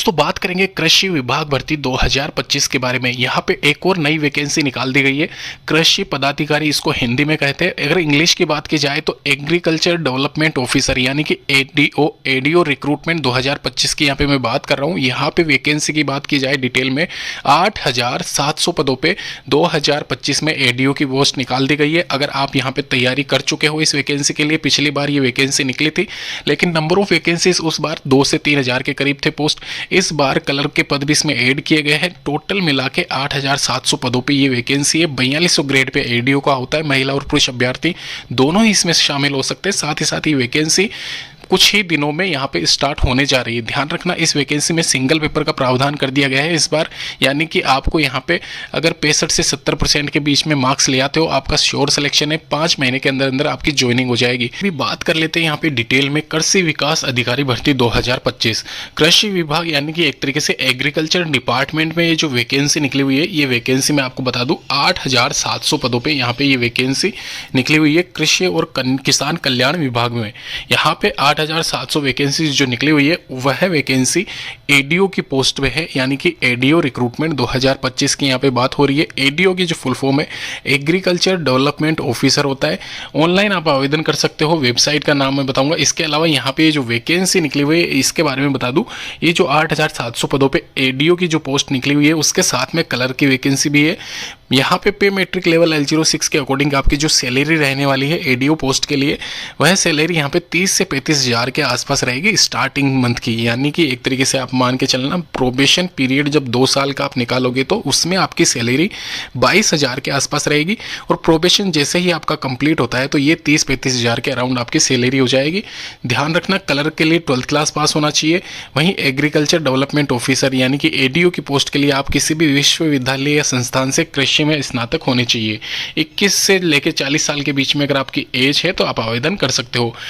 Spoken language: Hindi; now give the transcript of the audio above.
दोस्तों बात करेंगे कृषि विभाग भर्ती 2025 के बारे में। यहाँ पे एक और नई वैकेंसी निकाल दी गई है, कृषि पदाधिकारी इसको हिंदी में कहते हैं। अगर इंग्लिश की बात की जाए तो एग्रीकल्चर डेवलपमेंट ऑफिसर यानी कि एडीओ रिक्रूटमेंट 2025 की यहाँ पे मैं बात कर रहा हूँ। यहाँ पे वैकेंसी की बात की जाए डिटेल में 8700 पदों पे 2025 में एडीओ की पोस्ट निकाल दी गई है। अगर आप यहाँ पे तैयारी कर चुके हो इस वैकेंसी के लिए, पिछली बार ये वैकेंसी निकली थी लेकिन नंबर ऑफ वैकेंसीज उस बार 2 से 3 हज़ार के करीब थे पोस्ट। इस बार कलर के पद भी इसमें ऐड किए गए हैं। टोटल मिला के 8700 पदों पे ये वैकेंसी है। 4200 ग्रेड पे एडीओ का होता है। महिला और पुरुष अभ्यर्थी दोनों ही इसमें शामिल हो सकते हैं। साथ ही साथ ये वैकेंसी कुछ ही दिनों में यहाँ पे स्टार्ट होने जा रही है। ध्यान रखना, इस वैकेंसी में सिंगल पेपर का प्रावधान कर दिया गया है इस बार, यानी कि आपको यहाँ पे अगर 65 से 70% के बीच में मार्क्स ले आते हो आपका श्योर सिलेक्शन है। 5 महीने के अंदर अंदर आपकी ज्वाइनिंग हो जाएगी। अभी बात कर लेते हैं यहाँ पे डिटेल में कृषि विकास अधिकारी भर्ती 2025। कृषि विभाग यानी कि एक तरीके से एग्रीकल्चर डिपार्टमेंट में ये जो वैकेंसी निकली हुई है, ये वैकेंसी मैं आपको बता दूं 8700 पदों पे यहाँ पे ये वैकेंसी निकली हुई है कृषि और किसान कल्याण विभाग में। यहाँ पे 8700 वैकेंसी जो निकली हुई है वह वैकेंसी एडीओ की पोस्ट पे है, यानी कि एडीओ रिक्रूटमेंट 2025 की यहाँ पे बात हो रही है। एडीओ की जो फुल फॉर्म है एग्रीकल्चर डेवलपमेंट ऑफिसर होता है। ऑनलाइन आप आवेदन कर सकते हो, वेबसाइट का नाम मैं बताऊंगा। इसके अलावा यहाँ पे जो वैकेंसी निकली हुई है इसके बारे में बता दूं, ये जो 8700 पदों पे एडीओ की जो पोस्ट निकली हुई है उसके साथ में कलर की वैकेंसी भी है। यहाँ पे मेट्रिक लेवल L06 के अकॉर्डिंग आपकी जो सैलरी रहने वाली है एडीओ पोस्ट के लिए, वह सैलरी यहाँ पे 30 से 35 हज़ार के आसपास रहेगी स्टार्टिंग मंथ की। यानी कि एक तरीके से आप मान के चलना, प्रोबेशन पीरियड जब 2 साल का आप निकालोगे तो उसमें आपकी सैलरी 22 हज़ार के आसपास रहेगी। और प्रोबेशन जैसे ही आपका कंप्लीट होता है तो ये 30-35 हज़ार के अराउंड आपकी सैलरी हो जाएगी। ध्यान रखना, कलर के लिए 12th क्लास पास होना चाहिए। वहीं एग्रीकल्चर डेवलपमेंट ऑफिसर यानी कि एडीओ की पोस्ट के लिए आप किसी भी विश्वविद्यालय या संस्थान से कृषि में स्नातक होने चाहिए। 21 से लेकर 40 साल के बीच में अगर आपकी एज है तो आप आवेदन कर सकते हो।